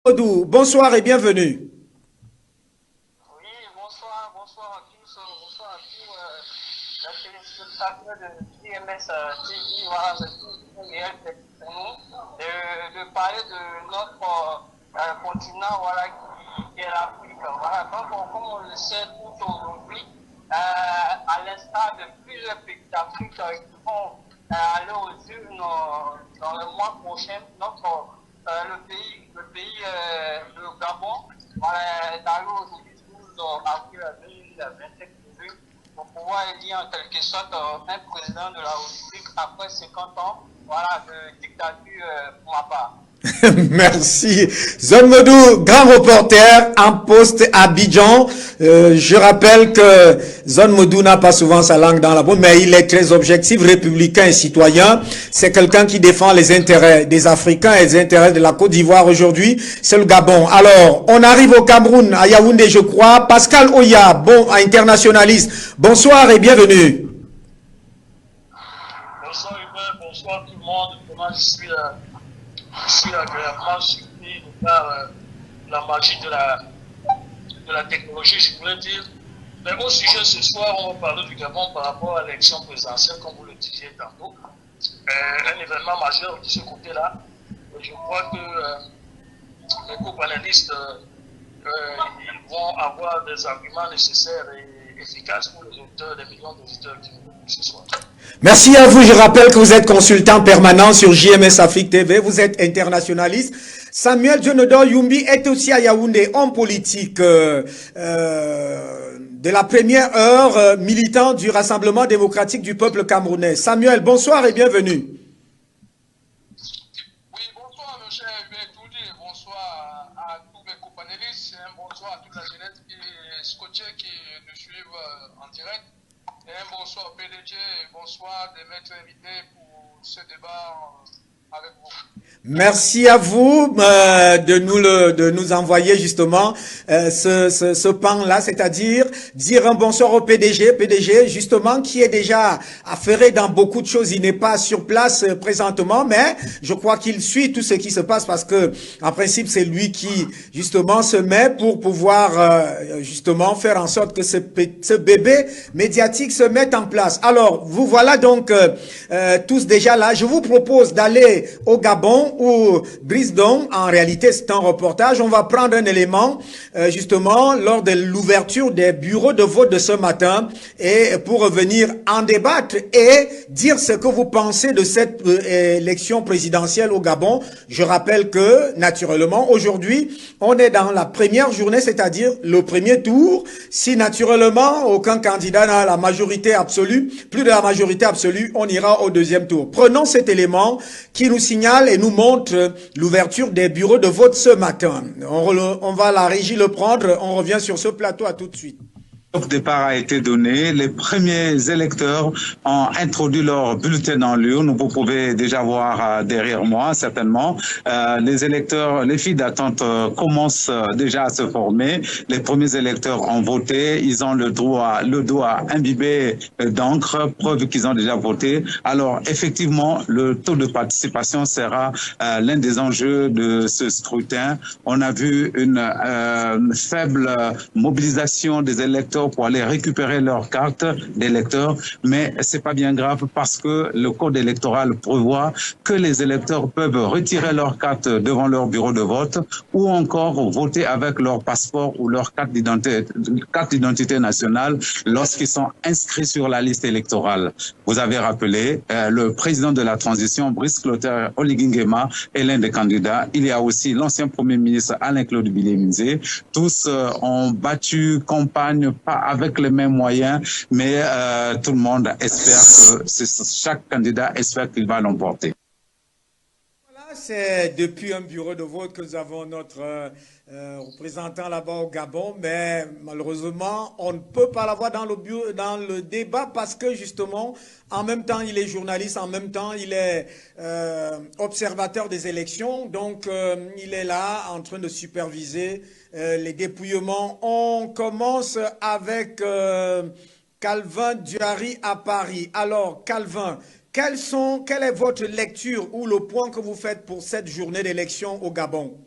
Modou, bonsoir et bienvenue. Oui, bonsoir à tous, bonsoir à tous les téléspectateurs de JMS TV. Voilà, c'est tout réel pour nous de parler de notre continent voilà, qui est l'Afrique. Voilà, donc, comme on le sait tout aujourd'hui, à l'instar de plusieurs pays d'Afrique qui vont aller aux urnes dans le mois prochain, le Gabon, voilà, est allé aujourd'hui 12 avril 2025 pour pouvoir élire en quelque sorte un président de la République après 50 ans voilà, de dictature pour ma part. Merci. Zone Modou, grand reporter en poste à Abidjan. Je rappelle que Zone Modou n'a pas souvent sa langue dans la bouche, mais il est très objectif, républicain et citoyen. C'est quelqu'un qui défend les intérêts des Africains et les intérêts de la Côte d'Ivoire aujourd'hui. C'est le Gabon. Alors, on arrive au Cameroun, à Yaoundé, je crois. Pascal Oya, bon, internationaliste. Bonsoir et bienvenue. Bonsoir Hubert, bonsoir tout le monde. Vraiment, je suis agréablement surpris par la magie de la technologie, je pourrais dire. Mais au sujet ce soir, on va parler du Gabon par rapport à l'élection présidentielle, comme vous le disiez tantôt. Un événement majeur de ce côté-là. Je crois que les co-panélistes ils vont avoir des arguments nécessaires et efficaces pour les auditeurs, les millions d'auditeurs qui nous écoutent ce soir. Merci à vous. Je rappelle que vous êtes consultant permanent sur JMS Afrique TV. Vous êtes internationaliste. Samuel Dionodor Yumbi est aussi à Yaoundé, homme politique de la première heure, militant du Rassemblement démocratique du peuple camerounais. Samuel, bonsoir et bienvenue. Oui, bonsoir, le cher Toudi, bonsoir à tous mes copanélistes, un bonsoir à toute la jeunesse et scotchée qui nous suivent en direct. Et un bonsoir au PDG et bonsoir des maîtres invités pour ce débat avec vous. Merci à vous de nous envoyer justement ce pan-là, c'est-à-dire dire un bonsoir au PDG justement qui est déjà affairé dans beaucoup de choses. Il n'est pas sur place présentement, mais je crois qu'il suit tout ce qui se passe parce que en principe c'est lui qui justement se met pour pouvoir justement faire en sorte que ce bébé médiatique se mette en place. Alors vous voilà donc tous déjà là. Je vous propose d'aller au Gabon ou Brisbane. En réalité, c'est un reportage. On va prendre un élément, justement, lors de l'ouverture des bureaux de vote de ce matin et pour revenir en débattre et dire ce que vous pensez de cette élection présidentielle au Gabon. Je rappelle que, naturellement, aujourd'hui, on est dans la première journée, c'est-à-dire le premier tour. Si, naturellement, aucun candidat n'a la majorité absolue, plus de la majorité absolue, on ira au deuxième tour. Prenons cet élément qui nous signale et nous montre l'ouverture des bureaux de vote ce matin. On va la régie le prendre. On revient sur ce plateau. À tout de suite. Le départ a été donné. Les premiers électeurs ont introduit leur bulletin dans l'urne. Vous pouvez déjà voir derrière moi, certainement. Les électeurs, les files d'attente commencent déjà à se former. Les premiers électeurs ont voté. Ils ont le doigt imbibé d'encre, preuve qu'ils ont déjà voté. Alors, effectivement, le taux de participation sera l'un des enjeux de ce scrutin. On a vu une faible mobilisation des électeurs pour aller récupérer leur carte d'électeur, mais c'est pas bien grave parce que le code électoral prévoit que les électeurs peuvent retirer leur carte devant leur bureau de vote ou encore voter avec leur passeport ou leur carte d'identité nationale lorsqu'ils sont inscrits sur la liste électorale. Vous avez rappelé, le président de la transition, Brice Clotaire Oligui Nguema, est l'un des candidats. Il y a aussi l'ancien premier ministre Alain-Claude Bilie-Mizé. Tous ont battu campagne avec les mêmes moyens, mais tout le monde espère que chaque candidat espère qu'il va l'emporter. Voilà, c'est depuis un bureau de vote que nous avons notre représentant là-bas au Gabon, mais malheureusement, on ne peut pas l'avoir dans dans le débat parce que justement, en même temps, il est journaliste, en même temps, il est observateur des élections, donc il est là en train de superviser les dépouillements. On commence avec Calvin Duary à Paris. Alors, Calvin, quelle est votre lecture ou le point que vous faites pour cette journée d'élection au Gabon?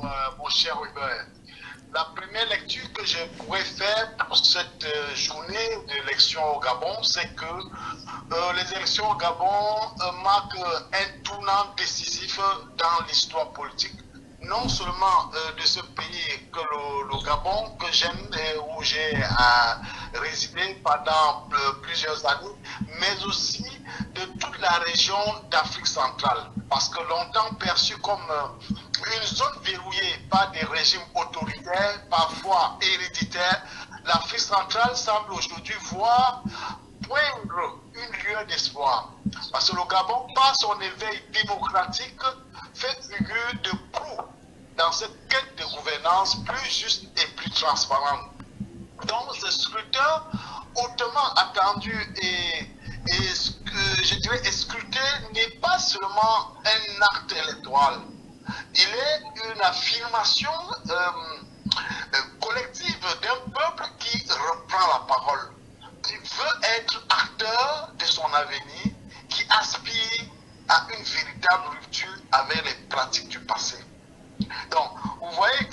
mon cher Hubert. La première lecture que je pourrais faire pour cette journée d'élection au Gabon, c'est que les élections au Gabon marquent un tournant décisif dans l'histoire politique, non seulement de ce pays que le Gabon, que j'aime et où j'ai résidé pendant plusieurs années, mais aussi de toute la région d'Afrique centrale, parce que longtemps perçue comme une zone verrouillée par des régimes autoritaires, parfois héréditaires, l'Afrique centrale semble aujourd'hui voir poindre une lueur d'espoir. Parce que le Gabon, par son éveil démocratique, fait figure de proue dans cette quête de gouvernance plus juste et plus transparente. Donc, ce scrutin hautement attendu et je dirais scruté n'est pas seulement un acte électoral. Il est une affirmation collective d'un peuple qui reprend la parole, qui veut être acteur de son avenir, qui aspire à une véritable rupture avec les pratiques du passé. Donc, vous voyez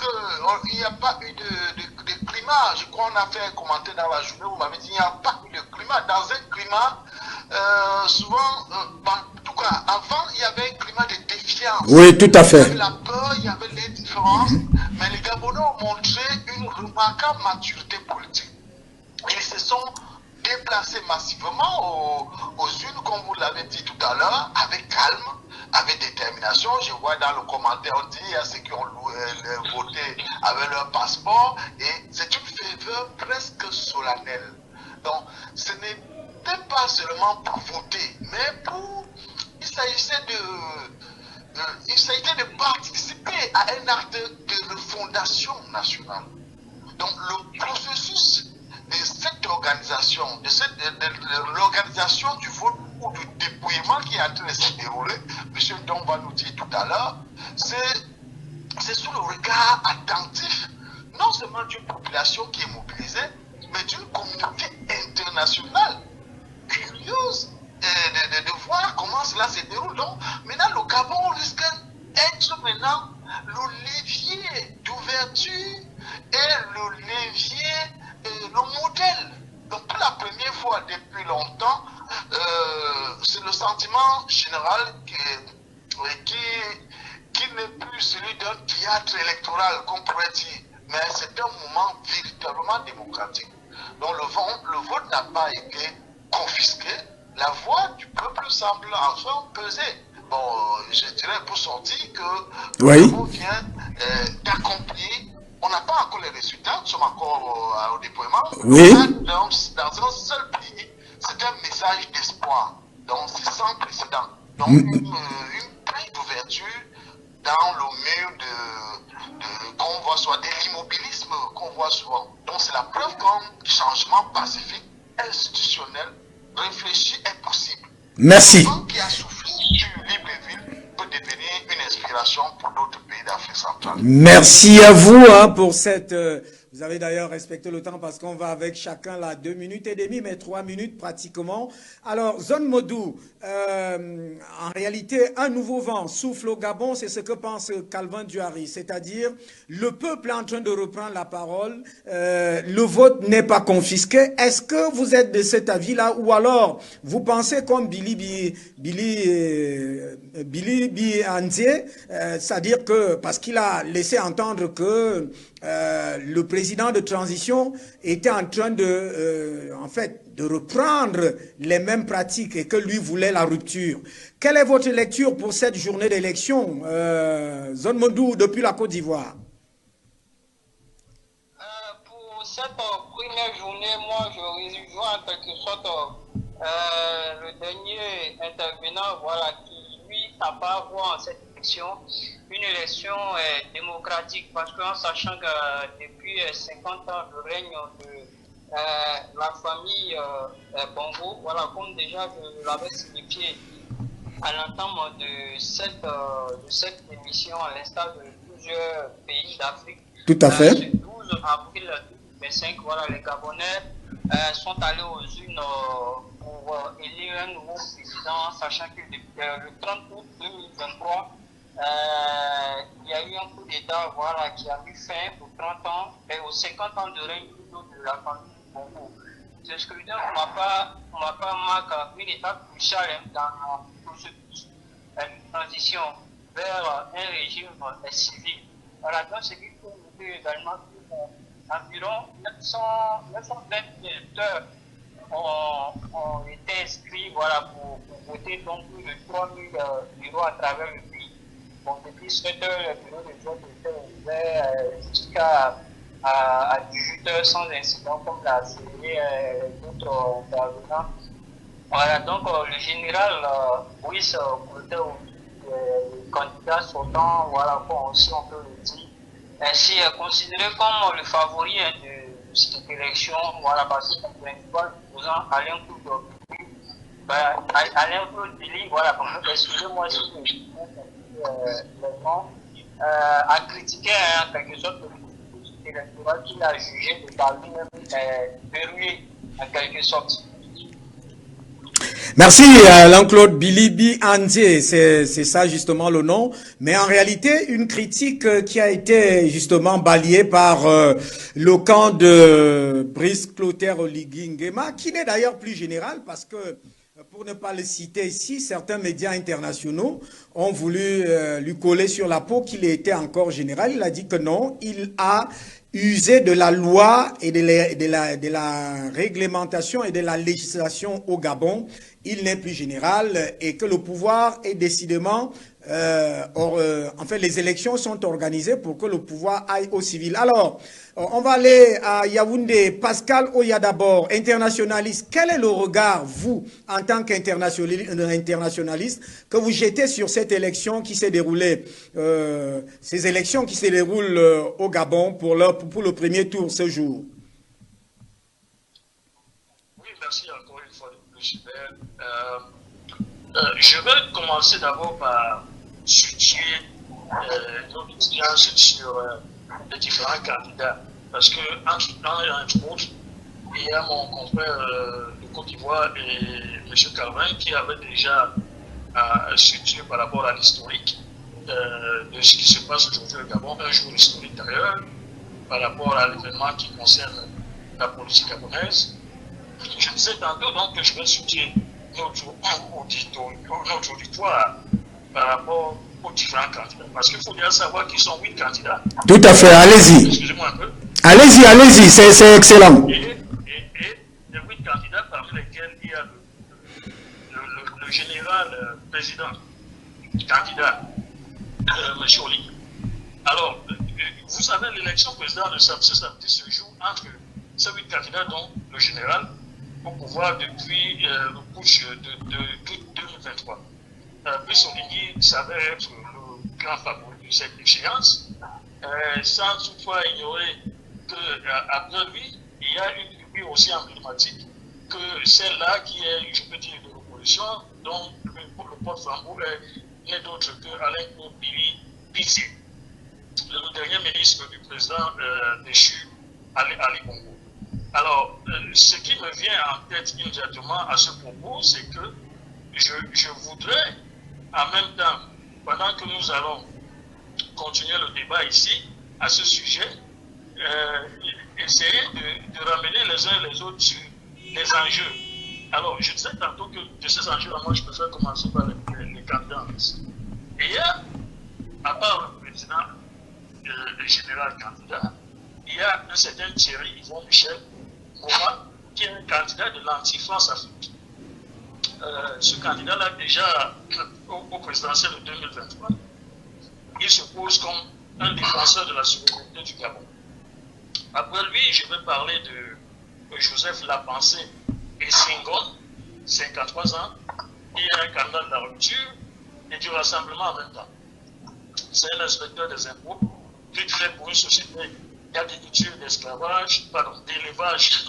qu'il n'y a pas eu de climat. Je crois qu'on a fait un commentaire dans la journée, vous m'avez dit qu'il n'y a pas eu de climat. Dans un climat, souvent, en tout cas, avant, il y avait un climat de défiance. Oui, tout à fait. Il y avait la peur, il y avait l'indifférence, mais les Gabonais ont montré une remarquable maturité politique. Ils se sont déplacés massivement aux urnes, comme vous l'avez dit tout à l'heure, avec calme, avec détermination. Je vois dans le commentaire, on dit il y a ceux qui ont voté avec leur passeport, et c'est une faveur presque solennelle. Donc, ce n'était pas seulement pour voter, mais il s'agissait de participer à un acte de refondation nationale. Donc, le processus de cette organisation, de l'organisation du vote ou du dépouillement qui est en train de se dérouler, M. Don va nous dire tout à l'heure, c'est sous le regard attentif, non seulement d'une population qui est mobilisée, mais d'une communauté internationale curieuse de voir comment cela se déroule. Donc, maintenant, le Gabon risque d'être maintenant le levier d'ouverture et le levier, le modèle. Donc, pour la première fois depuis longtemps, c'est le sentiment général qui n'est plus celui d'un théâtre électoral, qu'on pourrait dire, mais c'est un moment véritablement démocratique. Donc, le vote n'a pas été confisqué. La voix du peuple semble enfin peser. Bon, je dirais pour sortir que oui, le Gabon vient d'accomplir. On n'a pas encore les résultats, nous sommes encore au déploiement. oui. Dans un seul pays, c'est un message d'espoir. Donc, c'est sans précédent. Donc, une pleine d'ouverture dans le milieu qu'on voit soit de l'immobilisme qu'on voit souvent. Donc, c'est la preuve qu'un changement pacifique, institutionnel, réfléchi est possible. Merci. Un qui a soufflé sur Libreville peut devenir une inspiration pour d'autres pays d'Afrique centrale. Merci à vous pour cette... vous avez d'ailleurs respecté le temps parce qu'on va avec chacun là 2 minutes et demie, mais 3 minutes pratiquement. Alors, Zone Modou, en réalité, un nouveau vent souffle au Gabon, c'est ce que pense Calvin Duhari, c'est-à-dire le peuple est en train de reprendre la parole, le vote n'est pas confisqué. Est-ce que vous êtes de cet avis-là ou alors vous pensez comme Billy Biandier, c'est-à-dire que, parce qu'il a laissé entendre que le président de transition était en train de, en fait, de reprendre les mêmes pratiques et que lui voulait la rupture. Quelle est votre lecture pour cette journée d'élection, Zone Modou, depuis la Côte d'Ivoire? Pour cette première journée, moi, je rejoins en quelque sorte le dernier intervenant, voilà, qui, lui, n'a pas voir en cette élection une élection démocratique, parce qu'en sachant que depuis 50 ans, le règne de la famille Bongo, voilà, comme déjà je l'avais signifié à l'entame de cette émission, à l'instar de plusieurs pays d'Afrique. Tout à fait. Le 12 avril 2025, voilà, les Gabonais sont allés aux urnes pour élire un nouveau président, sachant que depuis le 30 août 2023, il y a eu un coup d'État voilà, qui a mis fin aux 30 ans et aux 50 ans de règne de la famille du Congo. Ce scrutin ne m'a pas marqué une étape cruciale dans une transition vers un régime civil. Voilà, donc ce qu'il faut noter également environ 920 électeurs ont été inscrits voilà, pour voter donc plus de 3000 bureaux à travers le pays. Bon, depuis 7 heures, le bureau de vote était ouvert jusqu'à 18 heures sans incident, comme l'a souligné d'autres intervenants. Voilà, donc le général Brice Clotaire, le candidat sortant, voilà, aussi on peut le dire, ainsi considéré comme le favori de cette élection, voilà, parce que le principal opposant Alain Claude Billy, voilà, excusez-moi si a critiqué en quelque sorte le processus électoral qu'il a jugé de par lui-même verrouillé en quelque sorte. Merci Alain-Claude Bilibi Andie, c'est ça justement le nom, mais en réalité une critique qui a été justement balayée par le camp de Brice Clotaire Oligui Nguema, qui n'est d'ailleurs plus général parce que, pour ne pas le citer ici, certains médias internationaux ont voulu lui coller sur la peau qu'il était encore général. Il a dit que non, il a usé de la loi et de la réglementation et de la législation au Gabon. Il n'est plus général et que le pouvoir est décidément... en fait, les élections sont organisées pour que le pouvoir aille au civil. Alors, on va aller à Yaoundé. Pascal Oya d'abord, internationaliste. Quel est le regard, vous, en tant qu'internationaliste, que vous jetez sur cette élection qui s'est déroulée, ces élections qui se déroulent au Gabon pour le premier tour ce jour? Oui, merci encore une fois de plus, super. Je vais commencer d'abord par situer notre expérience sur les différents candidats. Parce que, entre autres, il y a mon confrère de Côte d'Ivoire et M. Carvin qui avait déjà situé par rapport à l'historique de ce qui se passe aujourd'hui au Gabon, un jour historique d'ailleurs, par rapport à l'événement qui concerne la politique gabonaise. Je disais tantôt donc que je vais situer notre auditoire par rapport aux différents candidats. Parce qu'il faut bien savoir qu'ils sont 8 candidats. Tout à fait, allez-y. Excusez-moi un peu. Allez-y, c'est excellent. Et les 8 candidats parmi lesquels il y a le général président, candidat, M. Oli. Alors, vous savez, l'élection présidentielle se joue entre ces 8 candidats, dont le général, au pouvoir depuis le push de 2023. Brice Oligui savait être le grand favori de cette échéance, sans toutefois ignorer qu'après lui, il y a une figure aussi emblématique que celle-là qui est, je peux dire, de l'opposition, dont le porte-flambeau n'est d'autre que Alain Claude Billy Pitié, le dernier ministre du président déchu Ali Bongo. Alors, ce qui me vient en tête immédiatement à ce propos, c'est que je voudrais, en même temps, pendant que nous allons continuer le débat ici, à ce sujet, essayer de ramener les uns et les autres sur les enjeux. Alors, je disais tantôt que de ces enjeux-là, moi, je préfère commencer par les candidats. Et il y a, à part le président, le général candidat, il y a un certain Thierry Yvon Michel Goma, qui est un candidat de l'anti-France-Afrique. Ce candidat-là, déjà au présidentiel de 2023, il se pose comme un défenseur de la souveraineté du Gabon. Après lui, je vais parler de Joseph Lapensée et Senghor, 53 ans, qui est un candidat de la rupture et du rassemblement en même temps. C'est un inspecteur des impôts qui fait pour une société d'agriculture, d'élevage,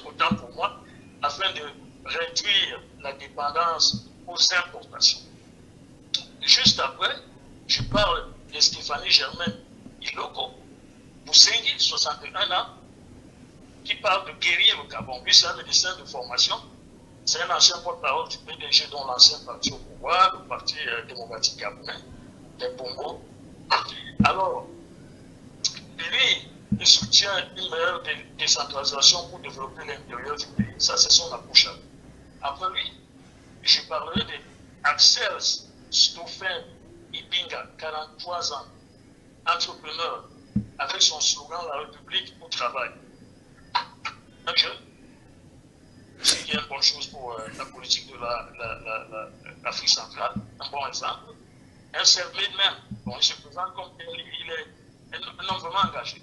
autant pour moi, afin de réduire la dépendance aux importations. Juste après, je parle de Stéphanie Germain Iloko, Boussengi, 61 ans, qui parle de guérir le Gabon. Lui, c'est un médecin de formation. C'est un ancien porte-parole du PDG, dont l'ancien parti au pouvoir, le Parti démocratique gabonais, les Bongo. Alors, lui, il soutient une meilleure décentralisation pour développer l'intérieur du pays. Ça, c'est son approche. Après lui, je parlerai d'Axel Stoffen Ibinga, 43 ans, entrepreneur, avec son slogan « La République au travail ». Un jeune, c'est une bonne chose pour la politique de l'Afrique centrale, un bon exemple. Un self-made man, bon, il se présente comme il est un homme vraiment engagé.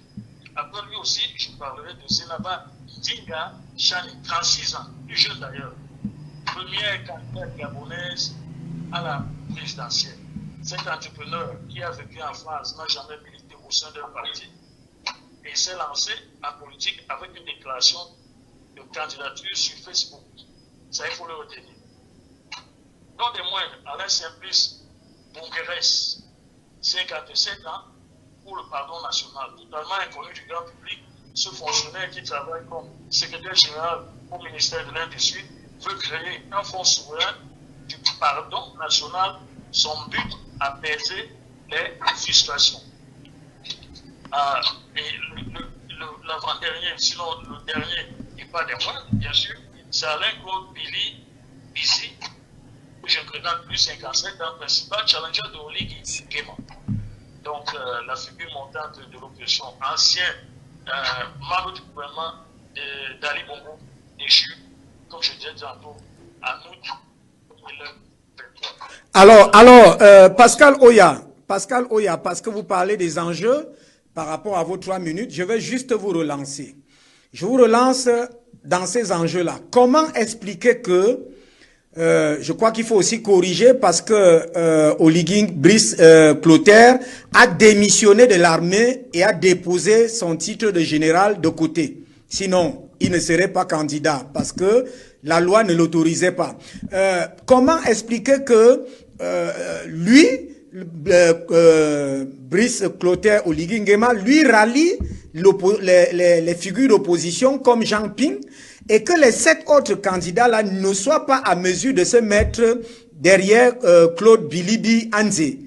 Après lui aussi, je parlerai de Zenaba Dinga Chani, 36 ans, plus jeune d'ailleurs, première candidate gabonaise à la présidentielle. Cet entrepreneur qui a vécu en France n'a jamais milité au sein d'un parti et s'est lancé en politique avec une déclaration de candidature sur Facebook. Ça, il faut le retenir. Non des moindres, Alain Simplice Bonguerès, 57 ans, pour le pardon national, totalement inconnu du grand public, ce fonctionnaire qui travaille comme secrétaire général au ministère de l'Industrie veut créer un fonds souverain du pardon national, son but apaiser les frustrations. Et l'avant-dernier, sinon le dernier, et pas des moindres, bien sûr, c'est Alain-Claude Billy Bizi, que je connais plus 57 ans, principal challenger de Oli Guéma. Donc, la figure montante de l'opposition, ancien membre du gouvernement d'Ali Bongo, déchu, comme je disais tantôt, en août 2023. Alors, Pascal Oya, parce que vous parlez des enjeux par rapport à vos 3 minutes, je vais juste vous relancer. Je vous relance dans ces enjeux-là. Comment expliquer que, je crois qu'il faut aussi corriger parce que Oligui Brice Clotaire a démissionné de l'armée et a déposé son titre de général de côté. Sinon, il ne serait pas candidat parce que la loi ne l'autorisait pas. Comment expliquer que lui, Brice Clotaire Oligui Nguema, lui rallie les figures d'opposition comme Jean Ping et que les 7 autres candidats-là ne soient pas à mesure de se mettre derrière Claude Bilibi Anzé.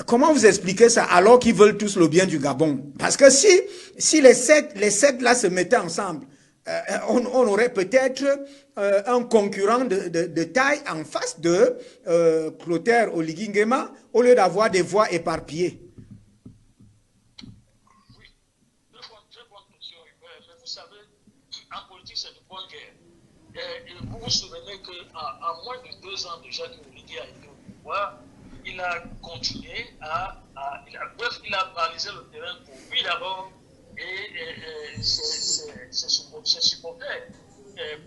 Comment vous expliquez ça alors qu'ils veulent tous le bien du Gabon? Parce que si les sept là se mettaient ensemble, on aurait peut-être un concurrent de taille en face de Clotaire Oligui Nguema au lieu d'avoir des voix éparpillées. Oui, très bonne question. Mais vous savez, en politique, c'est de bonne guerre. Et vous vous souvenez qu'en moins de 2 ans déjà que Oligui a été au pouvoir, il a continué il a balisé le terrain pour lui d'abord et ses supporters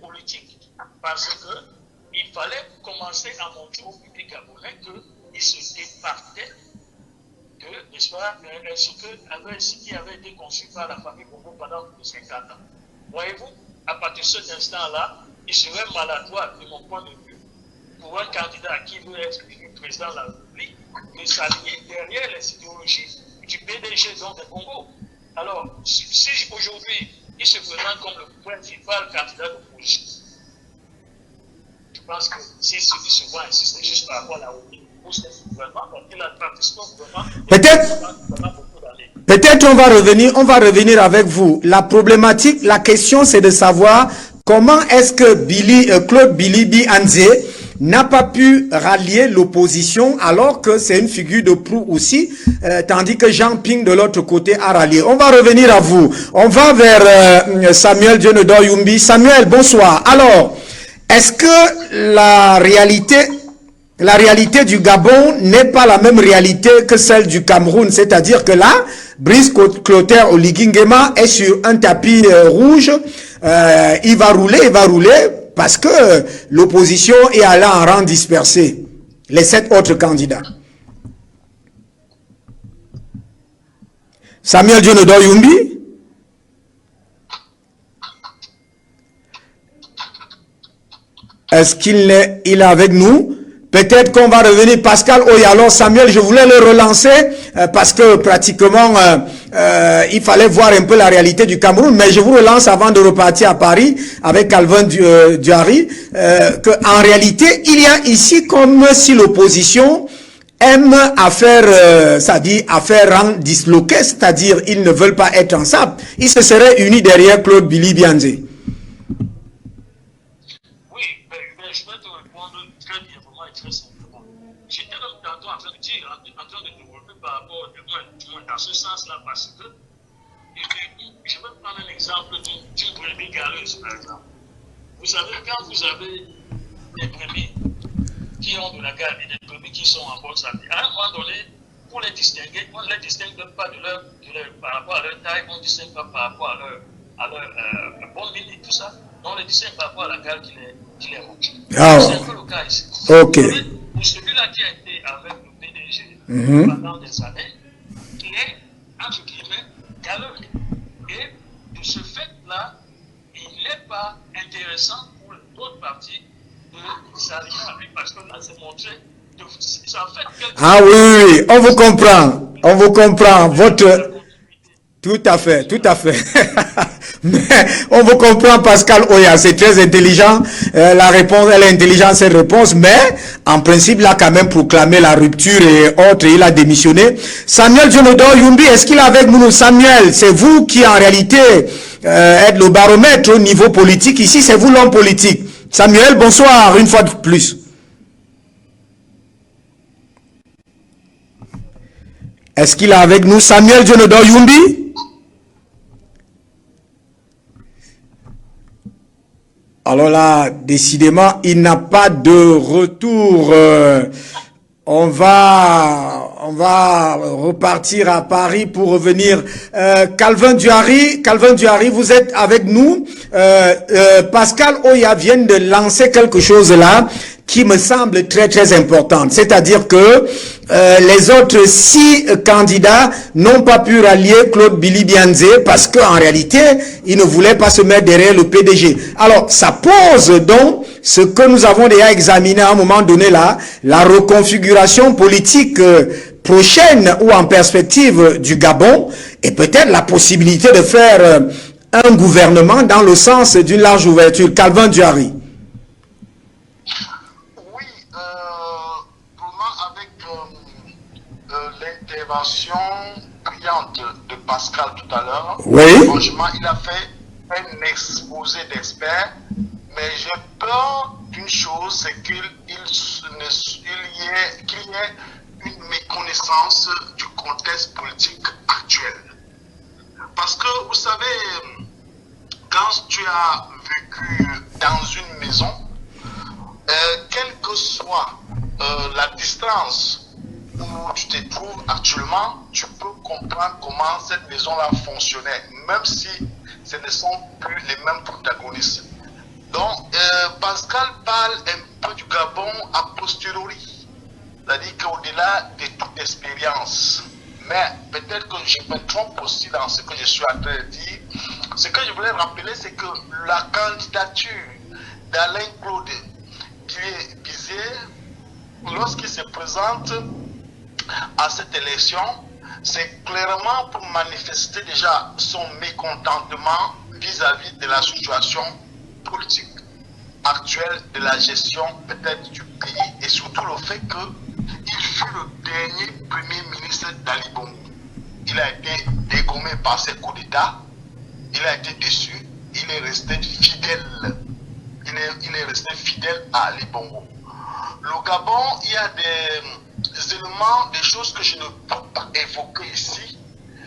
politiques. Parce qu'il fallait commencer à montrer au public gabonais qu'il se départait de, n'est-ce pas, ce qui avait été conçu par la famille Bongo pendant plus de 50 ans. Voyez-vous, à partir de cet instant-là, il serait maladroit, de mon point de vue, pour un candidat qui veut être président de la République, de s'aligner derrière les idéologies du PDG, donc de Congo. Alors, si aujourd'hui, il se présente comme le principal candidat d'opposition, je pense que s'il se voit ainsi, c'est juste par rapport à la République, pour ce gouvernement, parce qu'il a participé au gouvernement Peut-être on va revenir avec vous. La problématique, la question, c'est de savoir comment est-ce que Claude Bilibi Anzé n'a pas pu rallier l'opposition alors que c'est une figure de proue aussi, tandis que Jean Ping de l'autre côté a rallié. On va revenir à vous. On va vers Samuel Dionedor Yumbi. Samuel, bonsoir. Alors, est-ce que la réalité du Gabon n'est pas la même réalité que celle du Cameroun? C'est-à-dire que là, Brice Clotaire Oligui Nguema est sur un tapis rouge. Il va rouler. Parce que l'opposition est allée en rang dispersé. Les 7 autres candidats. Samuel Dionedor Yumbi. Est-ce qu'il est avec nous? Peut-être qu'on va revenir. Pascal Oya. Alors Samuel, je voulais le relancer parce que pratiquement il fallait voir un peu la réalité du Cameroun. Mais je vous relance avant de repartir à Paris avec Calvin Duhari qu'en réalité, il y a ici comme si l'opposition aiment à faire, à faire rang disloqué, c'est-à-dire ils ne veulent pas être ensemble, ils se seraient unis derrière Claude Billy Bianzé. Oui, mais je vais te répondre très brièvement et très simplement. J'étais donc tantôt en train de dire, en train de développer par rapport, du moins dans ce sens-là, parce que je vais prendre un exemple d'une brebis galeuse, par exemple. Vous savez, quand vous avez des brebis qui ont de la garde et des brebis qui sont en bonne santé, à un moment donné, pour les distinguer, on ne les distingue pas par rapport à leur taille, on ne distingue pas par rapport à leur bonne mine et tout ça, on les distingue par rapport à la garde qui les mange. Ah. C'est un peu le cas ici. Ok. Pour celui-là qui a été avec le PDG pendant des années, qui est, entre guillemets, galeux. Et de ce fait-là, il n'est pas intéressant pour l'autre partie de s'allier avec, parce qu'on a montré, ça fait quelque chose. Ah oui, on vous comprend, tout à fait, mais on vous comprend Pascal Oya, c'est très intelligent, la réponse, elle est intelligente cette réponse, mais en principe il a quand même proclamé la rupture et autres, il a démissionné. Samuel Djonodo Yumbi, est-ce qu'il est avec nous? Samuel, c'est vous qui en réalité êtes le baromètre au niveau politique, ici c'est vous l'homme politique. Samuel, bonsoir une fois de plus. Est-ce qu'il est avec nous? Samuel Djonodo Yumbi? Alors là, décidément, il n'a pas de retour. On va repartir à Paris pour revenir. Calvin Duhari, vous êtes avec nous. Pascal Oya vient de lancer quelque chose là qui me semble très très importante. C'est-à-dire que les autres 6 candidats n'ont pas pu rallier Claude Billy Bianzé parce qu'en réalité, ils ne voulaient pas se mettre derrière le PDG. Alors, ça pose donc ce que nous avons déjà examiné à un moment donné là, la reconfiguration politique prochaine ou en perspective du Gabon et peut-être la possibilité de faire un gouvernement dans le sens d'une large ouverture. Calvin Duhari. L'intervention brillante de Pascal tout à l'heure. Oui. Franchement, il a fait un exposé d'experts, mais j'ai peur d'une chose, c'est qu'il y ait une méconnaissance du contexte politique actuel. Parce que, vous savez, quand tu as vécu dans une maison, quelle que soit la distance où tu te trouves actuellement, tu peux comprendre comment cette maison-là fonctionnait, même si ce ne sont plus les mêmes protagonistes. Donc, Pascal parle un peu du Gabon a posteriori, c'est-à-dire qu'au-delà de toute expérience. Mais peut-être que je me trompe aussi dans ce que je suis en train de dire. Ce que je voulais rappeler, c'est que la candidature d'Alain Claude Bizet, lorsqu'il se présente à cette élection, c'est clairement pour manifester déjà son mécontentement vis-à-vis de la situation politique actuelle de la gestion peut-être du pays et surtout le fait qu'il fut le dernier premier ministre d'Ali Bongo. Il a été dégommé par ses coups d'État, il a été déçu, il est resté fidèle. Il est resté fidèle à Ali Bongo. Le Gabon, il y a des éléments, des choses que je ne peux pas évoquer ici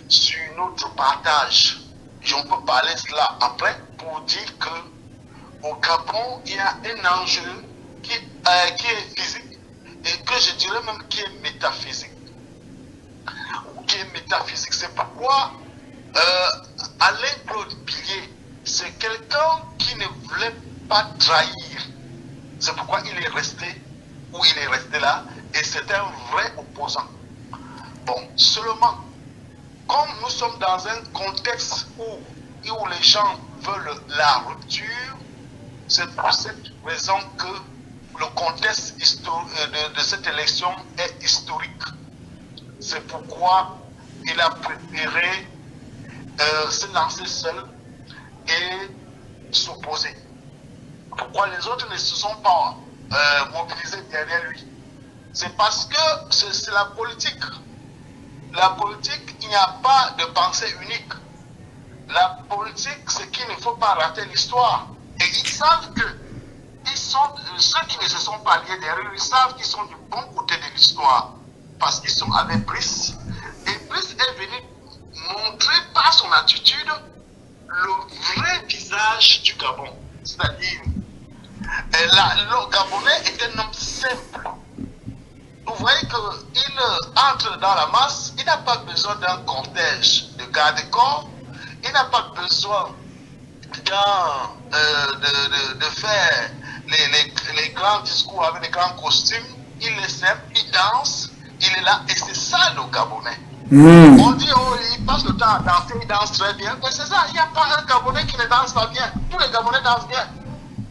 sur notre partage. Je peux parler cela après pour dire que au Gabon, il y a un enjeu qui est physique et que je dirais même qui est métaphysique. C'est pourquoi Alain Claude Billy, c'est quelqu'un qui ne voulait pas trahir. C'est pourquoi il est resté où il est resté là et c'est un vrai opposant. Bon, seulement, comme nous sommes dans un contexte où les gens veulent la rupture, c'est pour cette raison que le contexte de cette élection est historique. C'est pourquoi il a préféré se lancer seul et s'opposer. Pourquoi les autres ne se sont pas mobilisés derrière lui? C'est parce que c'est la politique. La politique, il n'y a pas de pensée unique. La politique, c'est qu'il ne faut pas rater l'histoire. Et ils savent que ceux qui ne se sont pas alliés derrière, ils savent qu'ils sont du bon côté de l'histoire. Parce qu'ils sont avec Brice. Et Brice est venu montrer par son attitude le vrai visage du Gabon. C'est-à-dire, le Gabonais est un homme simple. Vous voyez qu'il entre dans la masse, il n'a pas besoin d'un cortège de garde-corps, il n'a pas besoin de faire les grands discours avec les grands costumes. Il est simple, il danse, il est là, et c'est ça le Gabonais. On dit, oh, il passe le temps à danser, il danse très bien, mais c'est ça, il n'y a pas un Gabonais qui ne danse pas bien. Tous les Gabonais dansent bien.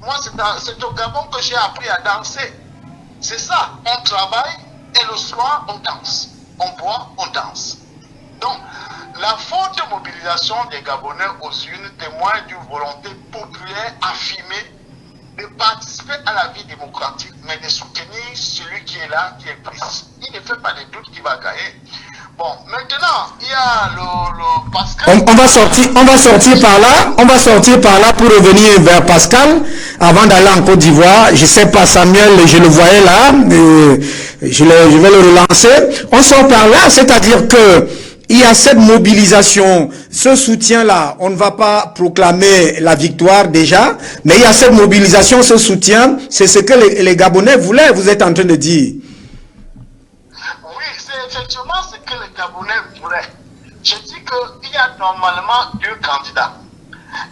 Moi, c'est au Gabon que j'ai appris à danser. C'est ça, on travaille et le soir, on danse. On boit, on danse. Donc, la forte mobilisation des Gabonais aux urnes témoigne d'une volonté populaire affirmée de participer à la vie démocratique, mais de soutenir celui qui est là, qui est pris. Il ne fait pas de doute qu'il va gagner. Bon, maintenant, il y a le Pascal. On va sortir par là pour revenir vers Pascal avant d'aller en Côte d'Ivoire. Je sais pas, Samuel, je le voyais là, je vais le relancer. On sort par là, c'est-à-dire que il y a cette mobilisation, ce soutien-là. On ne va pas proclamer la victoire déjà, mais il y a cette mobilisation, ce soutien. C'est ce que les Gabonais voulaient, vous êtes en train de dire. Oui, c'est effectivement ce que les Gabonais voulaient. Je dis qu'il y a normalement 2 candidats.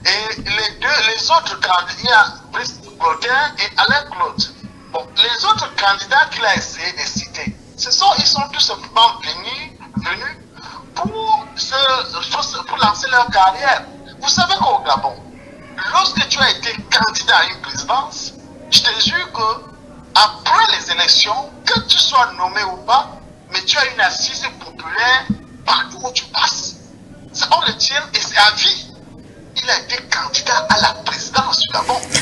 Et les autres candidats, il y a Brice Clotaire et Alain Claude. Bon, les autres candidats qu'il a essayé de citer, ils sont tout simplement venus pour lancer leur carrière. Vous savez qu'au Gabon, lorsque tu as été candidat à une présidence, je te jure que après les élections, que tu sois nommé ou pas, mais tu as une assise populaire partout où tu passes. Ça, on le tient et c'est à vie. Il a été candidat à la présidence du Gabon. Ce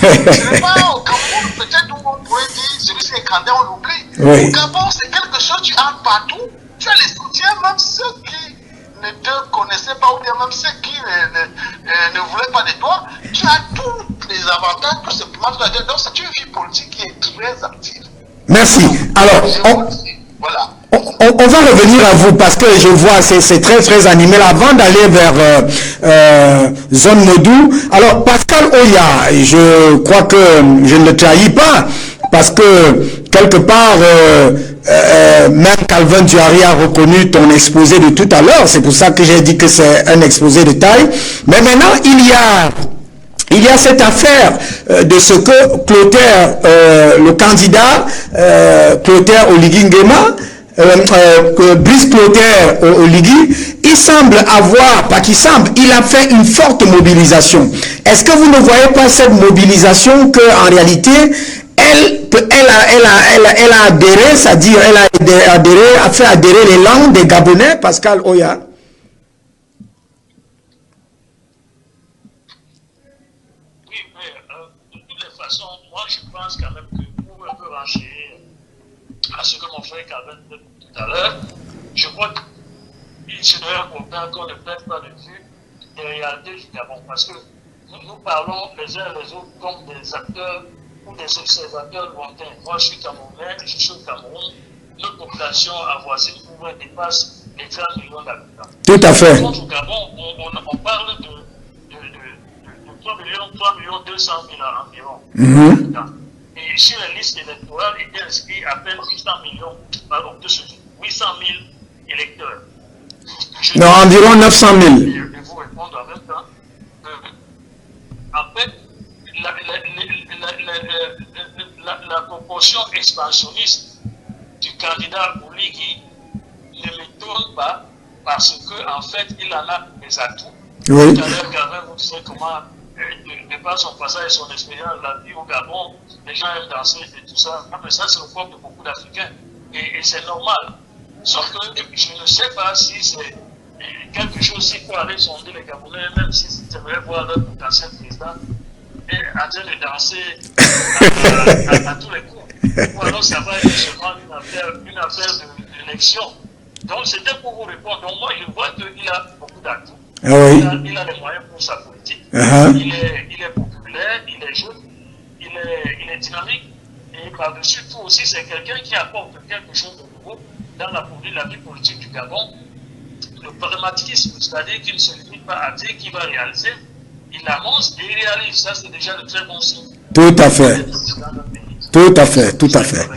n'est pas au Cameroun, peut-être où on pourrait dire celui-ci est candidat, on l'oublie. Oui. Au Gabon, c'est quelque chose, tu entres partout, tu as les soutiens, même ceux qui ne te connaissaient pas, ou bien même ceux qui ne voulaient pas de toi. Tu as tous les avantages, tout simplement. Donc, c'est une vie politique qui est très active. Merci. Alors, voilà. On va revenir à vous parce que je vois c'est très très animé avant d'aller vers Zone Modou. Alors Pascal Oya, je crois que je ne le trahis pas parce que quelque part même Calvin Duary a reconnu ton exposé de tout à l'heure. C'est pour ça que j'ai dit que c'est un exposé de taille. Mais maintenant il y a cette affaire de ce que Clotaire, le candidat Clotaire Oligui Nguema, Brice Clotaire Oligui, il semble avoir, pas qu'il semble, il a fait une forte mobilisation. Est-ce que vous ne voyez pas cette mobilisation qu'en réalité, elle a adhéré, c'est-à-dire elle a fait adhérer les langues des Gabonais, Pascal Oya? Moi, je pense quand même que pour un peu ranger à ce que mon frère Calvin dit tout à l'heure, je crois qu'il serait important qu'on ne perde pas de vue les réalités du Gabon. Parce que nous parlons les uns et les autres comme des acteurs ou des observateurs lointains. Moi, je suis Camerounais, je suis au Cameroun. Notre population avoisine dépasse les 30 millions d'habitants. Tout à fait. Au Gabon, on parle de 3 millions 200 000 environ. Et sur la liste électorale étaient inscrits à peine 800 000 électeurs. Non, environ 900 000. Je vais vous répondre en même temps. En fait, la proportion expansionniste du candidat Oligui ne m'étonne pas parce qu'en fait, il en a des atouts. Oui. Tout à l'heure, Gavin vous disait comment, de par son passage et son expérience, la vie au Gabon, les gens aiment danser et tout ça. Mais ça, c'est le propre de beaucoup d'Africains. Et c'est normal. Sauf que je ne sais pas si c'est quelque chose qui peut aller sonder les Gabonais, même si j'aimerais voir leur potentiel président en train de danser à tous les coups. ou alors ça va être seulement une affaire d'élection. Donc c'était pour vous répondre. Donc moi je vois qu'il a beaucoup d'atouts. Ah oui. Il a les moyens pour sa politique. Uh-huh. Il est populaire, il est jeune, il est dynamique. Et par-dessus tout aussi, c'est quelqu'un qui apporte quelque chose de nouveau dans la vie politique du Gabon. Le pragmatisme, c'est-à-dire qu'il ne se limite pas à dire qu'il va réaliser, il annonce et il réalise. Ça, c'est déjà de très bons signes. Tout à fait. Tout à fait, tout à fait.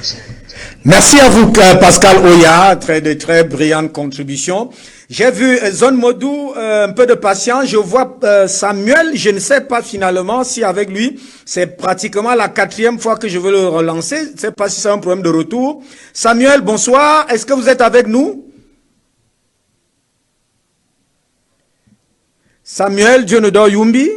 Merci à vous, Pascal Oya, de très brillante contribution. J'ai vu Zone Modou, un peu de patience. Je vois Samuel, je ne sais pas finalement si avec lui, c'est pratiquement la 4e fois que je veux le relancer. Je ne sais pas si c'est un problème de retour. Samuel, bonsoir. Est-ce que vous êtes avec nous? Samuel Dionodor Yumbi.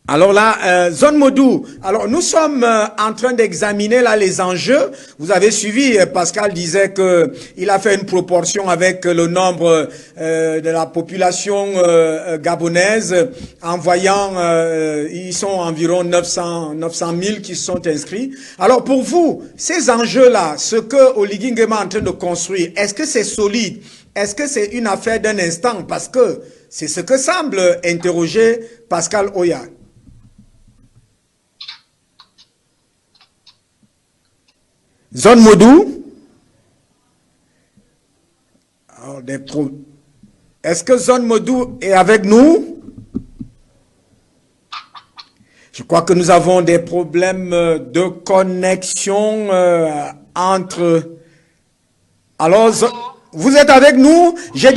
Alors là, Zone Modou, alors nous sommes en train d'examiner là les enjeux. Vous avez suivi, Pascal disait que il a fait une proportion avec le nombre de la population gabonaise, en voyant, ils sont environ 900 000 qui sont inscrits. Alors pour vous, ces enjeux-là, ce que Oligui Nguema est en train de construire, est-ce que c'est solide? Est-ce que c'est une affaire d'un instant? Parce que c'est ce que semble interroger Pascal Oya. Zone Modou. Est-ce que Zone Modou est avec nous? Je crois que nous avons des problèmes de connexion entre... Alors, vous êtes avec nous? Je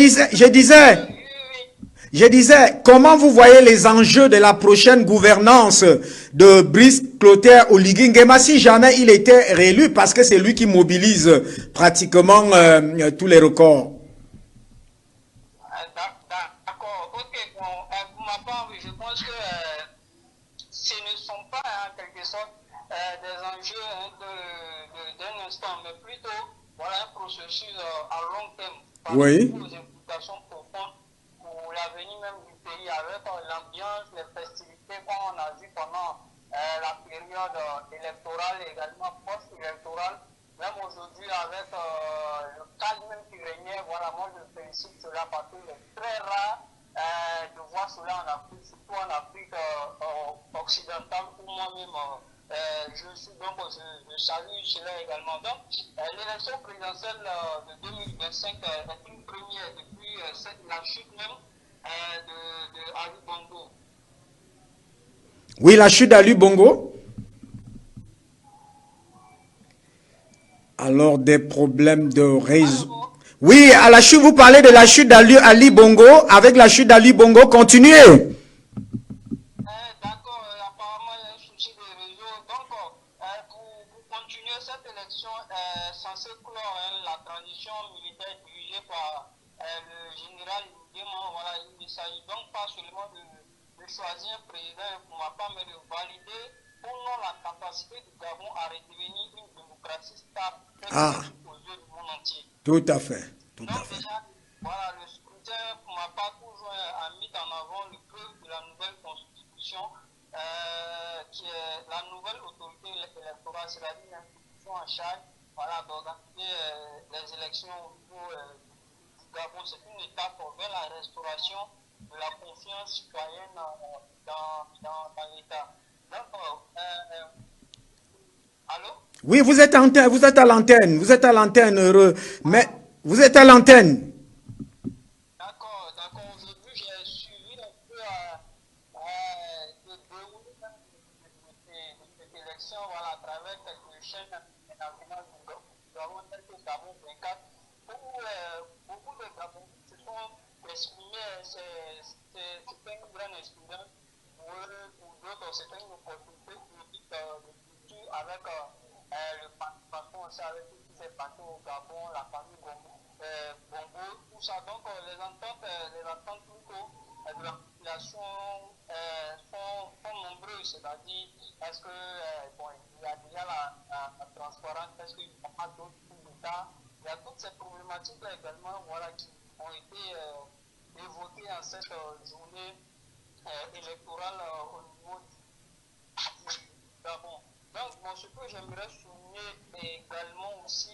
disais, comment vous voyez les enjeux de la prochaine gouvernance de Brice Clotaire Oligui Nguema si jamais il était réélu, parce que c'est lui qui mobilise pratiquement tous les records. D'accord, ok. Bon, pour ma part, je pense que ce ne sont pas en quelque sorte des enjeux d'un instant, mais plutôt voilà, un processus à long terme. Oui. Aux implications profondes pour l'avenir même du pays, avec l'ambiance, les festivités qu'on a vu pendant la période électorale et également post-électorale. Même aujourd'hui, avec le calme même qui régnait, voilà, moi je félicite cela parce qu'il est très rare de voir cela en Afrique, surtout en Afrique occidentale, où moi-même je suis donc, je salue cela également. Donc, l'élection présidentielle de 2025 est une première depuis la chute même de Ali Bongo. Oui, la chute d'Ali Bongo. Alors, des problèmes de réseau. Oui, à la chute, vous parlez de la chute d'Ali Bongo. Avec la chute d'Ali Bongo, continuez. D'accord, apparemment, il y a un souci de réseau. Donc, pour continuer, cette élection est censée clore la transition militaire dirigée par le général Nguema. Voilà, il ne s'agit donc pas seulement de choisir un président pour ma part, mais de valider ou non la capacité du Gabon à redevenir une démocratie stable aux yeux du monde entier. Tout à fait. Donc déjà, voilà, le scrutin, pour ma part, toujours a mis en avant le preuve de la nouvelle constitution, qui est la nouvelle autorité électorale, c'est-à-dire l'institution en charge, voilà, d'organiser les élections au niveau du Gabon. C'est une étape vers la restauration de la confiance citoyenne dans l'État. Donc, allô? Oui, vous êtes à l'antenne, heureux, mais vous êtes à l'antenne. D'accord. Aujourd'hui, j'ai suivi un peu le déroulé de cette élection, voilà, à travers quelques chaînes nationales du Gabon, telles que Gabon 24, où beaucoup de Gabonais se sont exprimés. C'est une grande expérience pour eux, pour d'autres, c'est une opportunité politique de culture avec le participation aussi avec tout ce qui s'est passé au Gabon, la famille Bongo, tout ça. Donc les ententes plutôt de la population sont nombreuses, c'est-à-dire est-ce que bon, il y a déjà la transparence, est-ce qu'il n'y a pas d'autres coups d'État, il y a toutes ces problématiques-là également, voilà, qui ont été évoquées en cette journée électorale au niveau du Gabon. Donc, ce que j'aimerais souligner également aussi,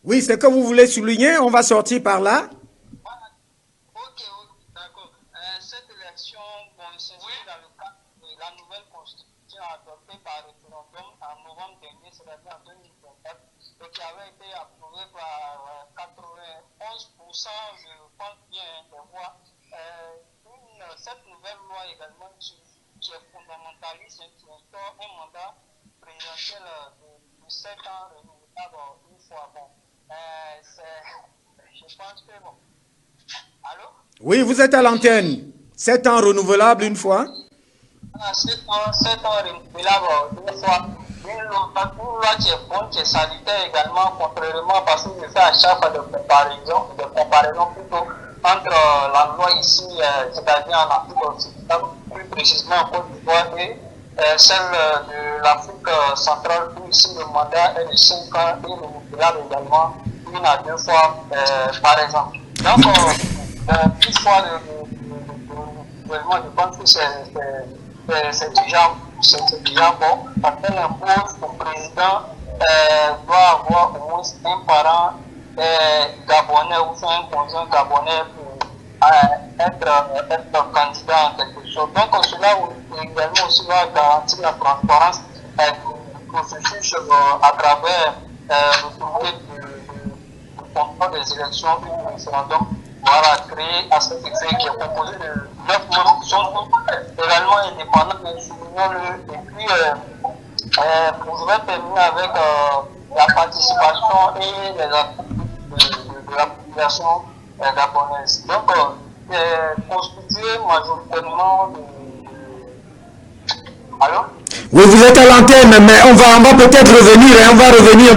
Oui, c'est que vous voulez souligner, on va sortir par là. ok, d'accord. Cette élection s'inscrit dans le cadre de la nouvelle constitution adoptée par référendum en novembre dernier, c'est-à-dire en 2024, et qui avait été approuvée par 91%, je pense bien, des voix. Cette nouvelle loi également qui est fondamentaliste, qui instaure un mandat présidentiel de 7 ans renouvelable une fois. Bon, je pense que bon. Allô? Oui, vous êtes à l'antenne. 7 ans renouvelable une fois. 7 ans renouvelable une fois. Une loi qui est bonne, qui est salutaire également, contrairement parce que je fais à chaque fois de comparaison plutôt entre la loi ici, c'est-à-dire en Afrique occidentale, plus précisément en Côte d'Ivoire, et celle de l'Afrique centrale, où ici le mandat est de 5 ans et renouvelable également une à deux fois par exemple. Donc, une fois de renouvellement, je pense que c'est déjà bon, parce qu'elle impose au président doit avoir au moins un parent gabonais ou un conjoint gabonais pour être candidat en quelque chose. Donc cela également aussi va garantir la transparence du processus à travers le comité de contrôle des élections et du référendum. Voilà, créé à cet effet qui est composé de 9 membres qui sont également indépendants, mais soulignons-le. Et puis, je vais terminer avec la participation et les activités de la population gabonaise. Donc, constitué majoritairement de... Allô? Oui, vous êtes à l'antenne, mais on va peut-être revenir, et on va revenir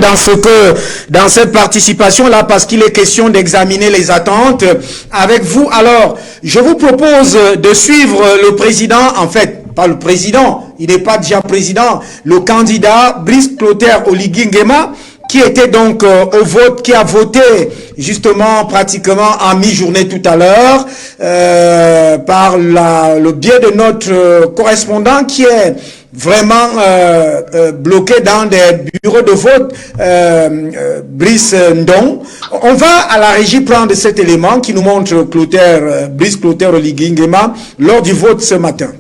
dans cette participation-là, parce qu'il est question d'examiner les attentes avec vous. Alors, je vous propose de suivre le président, en fait, pas le président, il n'est pas déjà président, le candidat Brice Clotaire Oligui Nguema, qui était donc au vote, qui a voté justement pratiquement en mi-journée tout à l'heure, par le biais de notre correspondant qui est vraiment bloqué dans des bureaux de vote, Brice Ndong. On va à la régie prendre cet élément qui nous montre Brice Clotaire Oligui Nguema lors du vote ce matin.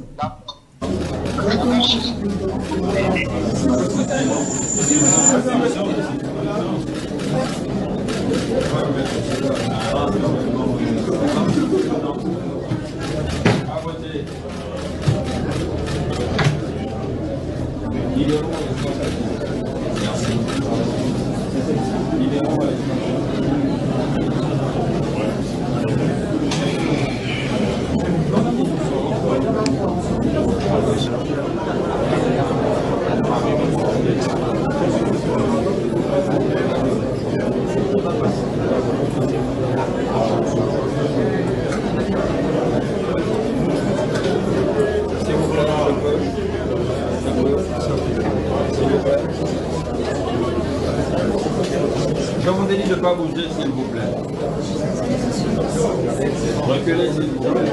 Je vous ai dit de ne pas bouger, s'il vous plaît. Reculez, s'il vous plaît.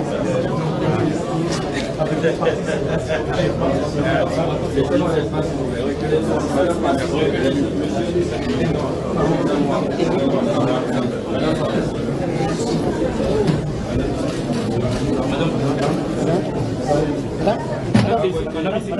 Laissez-moi l'espace, s'il vous plaît. Reculez, s'il vous plaît. Madame.